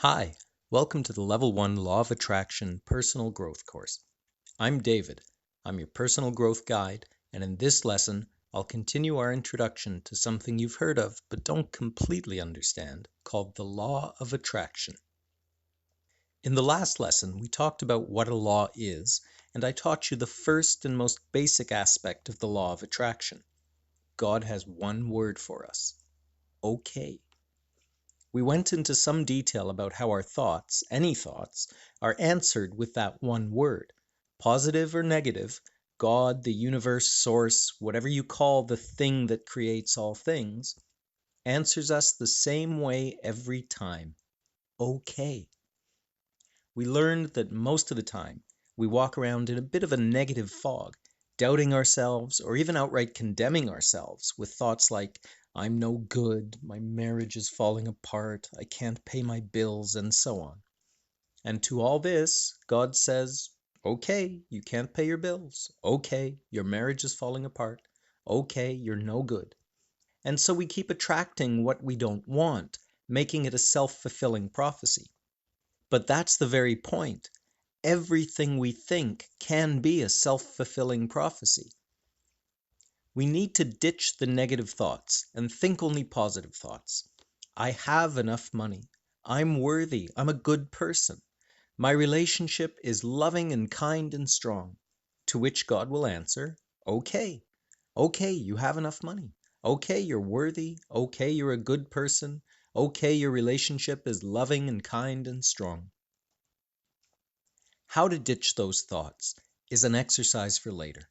Hi, welcome to the Level 1 Law of Attraction Personal Growth course. I'm David. I'm your personal growth guide, and in this lesson, I'll continue our introduction to something you've heard of but don't completely understand, called the Law of Attraction. In the last lesson, we talked about what a law is, and I taught you the first and most basic aspect of the Law of Attraction. God has one word for us: okay. We went into some detail about how our thoughts, any thoughts, are answered with that one word. Positive or negative, God, the universe, source, whatever you call the thing that creates all things, answers us the same way every time. Okay. We learned that most of the time we walk around in a bit of a negative fog, doubting ourselves or even outright condemning ourselves with thoughts like, I'm no good, my marriage is falling apart, I can't pay my bills, and so on. And to all this, God says, okay, you can't pay your bills. Okay, your marriage is falling apart. Okay, you're no good. And so we keep attracting what we don't want, making it a self-fulfilling prophecy. But that's the very point. Everything we think can be a self-fulfilling prophecy. We need to ditch the negative thoughts and think only positive thoughts. I have enough money. I'm worthy. I'm a good person. My relationship is loving and kind and strong. To which God will answer, okay. Okay, you have enough money. Okay, you're worthy. Okay, you're a good person. Okay, your relationship is loving and kind and strong. How to ditch those thoughts is an exercise for later.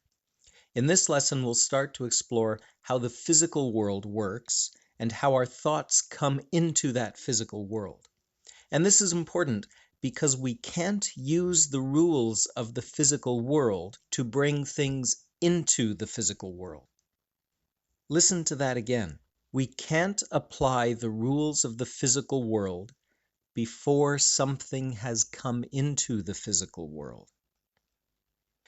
In this lesson, we'll start to explore how the physical world works and how our thoughts come into that physical world. And this is important because we can't use the rules of the physical world to bring things into the physical world. Listen to that again. We can't apply the rules of the physical world before something has come into the physical world.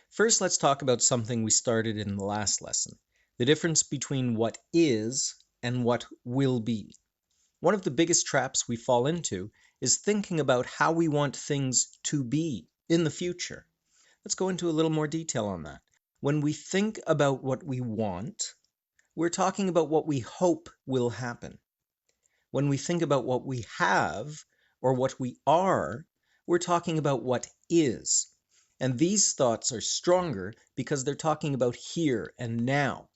First, let's talk about something we started in the last lesson, the difference between what is and what will be. One of the biggest traps we fall into is thinking about how we want things to be in the future. Let's go into a little more detail on that. When we think about what we want, we're talking about what we hope will happen. When we think about what we have or what we are, we're talking about what is. And these thoughts are stronger because they're talking about here and now.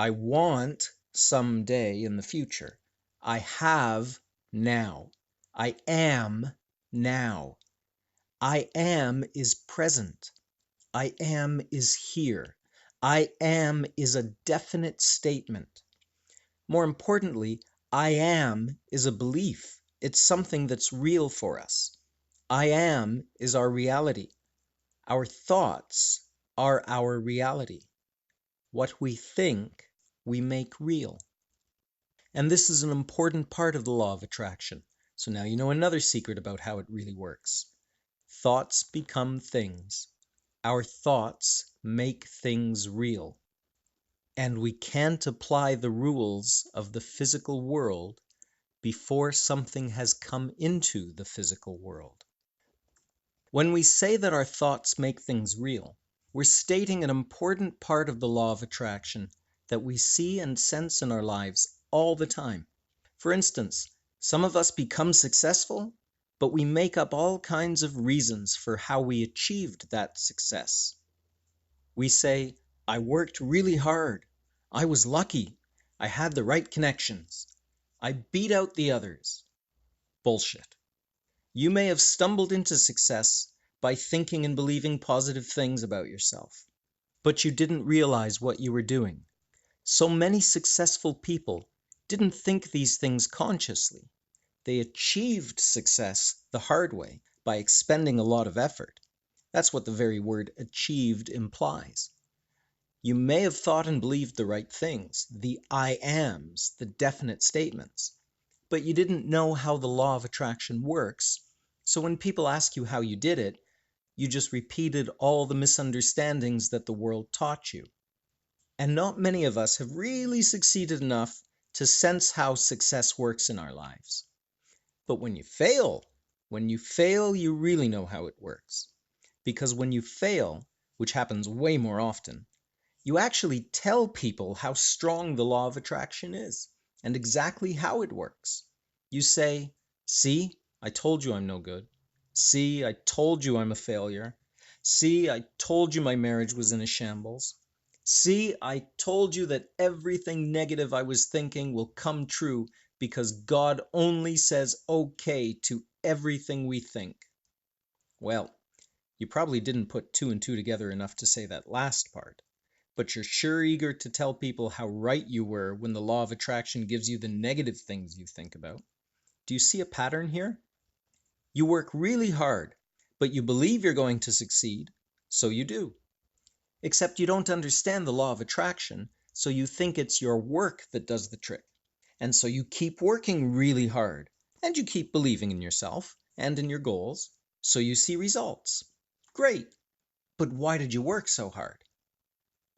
I want someday in the future. I have now. I am now. I am is present. I am is here. I am is a definite statement. More importantly, I am is a belief. It's something that's real for us. I am is our reality. Our thoughts are our reality. What we think, we make real. And this is an important part of the law of attraction. So now you know another secret about how it really works. Thoughts become things. Our thoughts make things real. And we can't apply the rules of the physical world before something has come into the physical world. When we say that our thoughts make things real, we're stating an important part of the law of attraction that we see and sense in our lives all the time. For instance, some of us become successful, but we make up all kinds of reasons for how we achieved that success. We say, I worked really hard. I was lucky. I had the right connections. I beat out the others. Bullshit. You may have stumbled into success by thinking and believing positive things about yourself, but you didn't realize what you were doing. So many successful people didn't think these things consciously. They achieved success the hard way by expending a lot of effort. That's what the very word achieved implies. You may have thought and believed the right things, the I ams, the definite statements, but you didn't know how the law of attraction works. So when people ask you how you did it, you just repeated all the misunderstandings that the world taught you. And not many of us have really succeeded enough to sense how success works in our lives. But when you fail, When you fail, you really know how it works. Because when you fail, which happens way more often, you actually tell people how strong the law of attraction is and exactly how it works. You say, "See, I told you I'm no good. See, I told you I'm a failure. See, I told you my marriage was in a shambles. See, I told you that everything negative I was thinking will come true because God only says okay to everything we think." Well, you probably didn't put two and two together enough to say that last part, but you're sure eager to tell people how right you were when the law of attraction gives you the negative things you think about. Do you see a pattern here? You work really hard, but you believe you're going to succeed, so you do. Except you don't understand the law of attraction, so you think it's your work that does the trick. And so you keep working really hard, and you keep believing in yourself and in your goals, so you see results. Great, but why did you work so hard?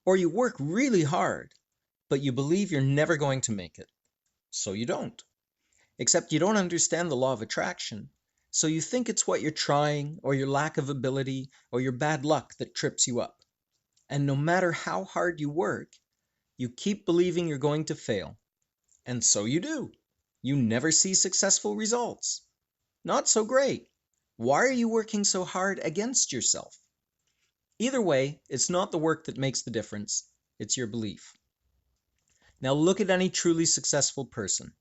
Or you work really hard, but you believe you're never going to make it, so you don't. Except you don't understand the law of attraction, so you think it's what you're trying, or your lack of ability, or your bad luck that trips you up. And no matter how hard you work, you keep believing you're going to fail. And so you do. You never see successful results. Not so great. Why are you working so hard against yourself? Either way, it's not the work that makes the difference, it's your belief. Now look at any truly successful person.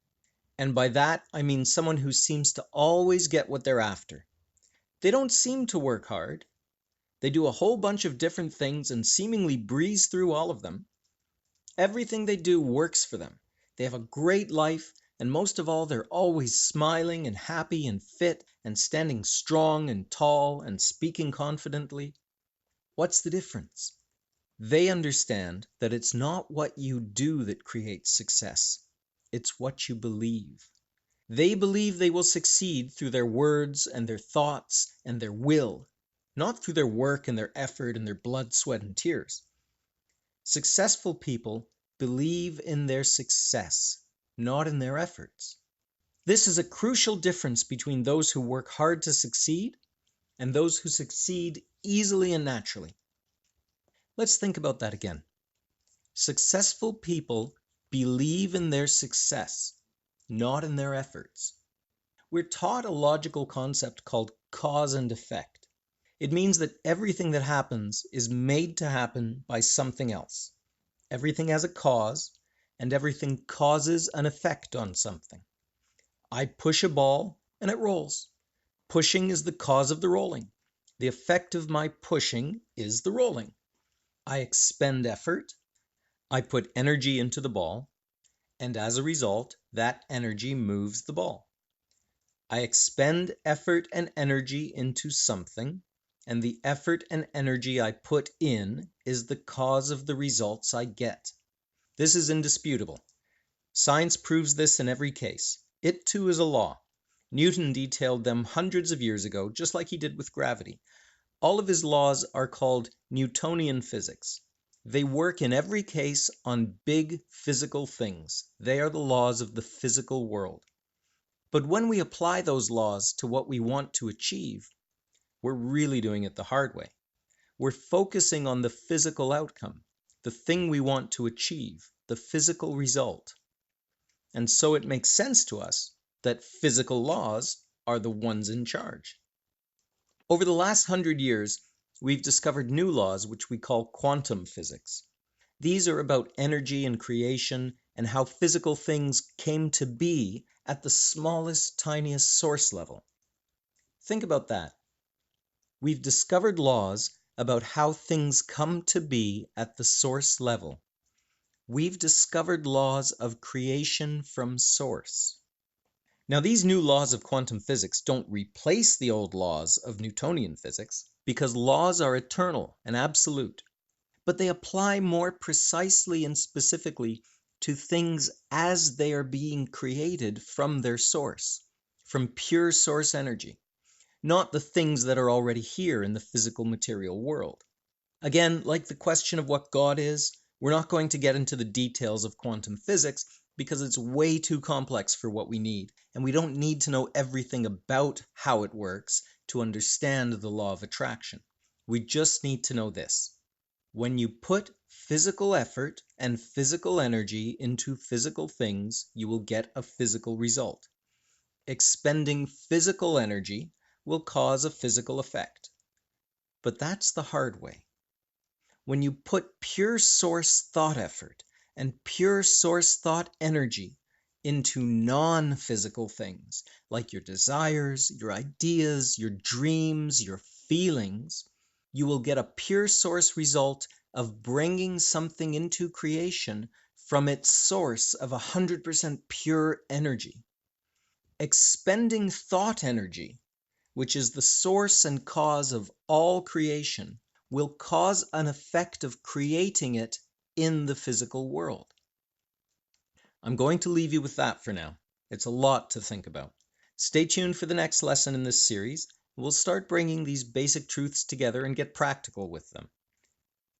And by that, I mean someone who seems to always get what they're after. They don't seem to work hard. They do a whole bunch of different things and seemingly breeze through all of them. Everything they do works for them. They have a great life, and most of all, they're always smiling and happy and fit and standing strong and tall and speaking confidently. What's the difference? They understand that it's not what you do that creates success. It's what you believe. They believe they will succeed through their words and their thoughts and their will, not through their work and their effort and their blood, sweat, and tears. Successful people believe in their success, not in their efforts. This is a crucial difference between those who work hard to succeed and those who succeed easily and naturally. Let's think about that again. Successful people believe in their success, not in their efforts. We're taught a logical concept called cause and effect. It means that everything that happens is made to happen by something else. Everything has a cause, and everything causes an effect on something. I push a ball, and it rolls. Pushing is the cause of the rolling. The effect of my pushing is the rolling. I expend effort. I put energy into the ball, and as a result, that energy moves the ball. I expend effort and energy into something, and the effort and energy I put in is the cause of the results I get. This is indisputable. Science proves this in every case. It too is a law. Newton detailed them hundreds of years ago, just like he did with gravity. All of his laws are called Newtonian physics. They work in every case on big physical things. They are the laws of the physical world. But when we apply those laws to what we want to achieve, we're really doing it the hard way. We're focusing on the physical outcome, the thing we want to achieve, the physical result. And so it makes sense to us that physical laws are the ones in charge. Over the last 100 years, we've discovered new laws which we call quantum physics. These are about energy and creation and how physical things came to be at the smallest, tiniest source level. Think about that. We've discovered laws about how things come to be at the source level. We've discovered laws of creation from source. Now, these new laws of quantum physics don't replace the old laws of Newtonian physics, because laws are eternal and absolute, but they apply more precisely and specifically to things as they are being created from their source, from pure source energy, not the things that are already here in the physical material world. Again, like the question of what God is, we're not going to get into the details of quantum physics, because it's way too complex for what we need, and we don't need to know everything about how it works to understand the law of attraction. We just need to know this. When you put physical effort and physical energy into physical things, you will get a physical result. Expending physical energy will cause a physical effect. But that's the hard way. When you put pure source thought effort and pure source thought energy into non-physical things, like your desires, your ideas, your dreams, your feelings, you will get a pure source result of bringing something into creation from its source of 100% pure energy. Expending thought energy, which is the source and cause of all creation, will cause an effect of creating it in the physical world. I'm going to leave you with that for now. It's a lot to think about. Stay tuned for the next lesson in this series. We'll start bringing these basic truths together and get practical with them.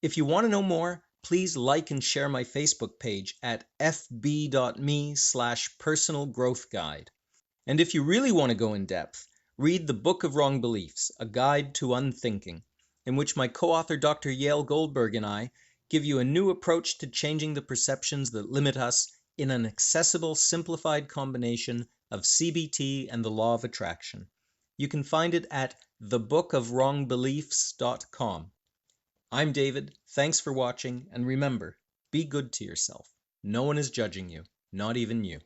If you want to know more, please like and share my Facebook page at fb.me/personalgrowthguide. And if you really want to go in depth, read The Book of Wrong Beliefs, A Guide to Unthinking, in which my co-author Dr. Yael Goldberg and I give you a new approach to changing the perceptions that limit us in an accessible, simplified combination of CBT and the law of attraction. You can find it at thebookofwrongbeliefs.com. I'm David, thanks for watching, and remember, be good to yourself. No one is judging you, not even you.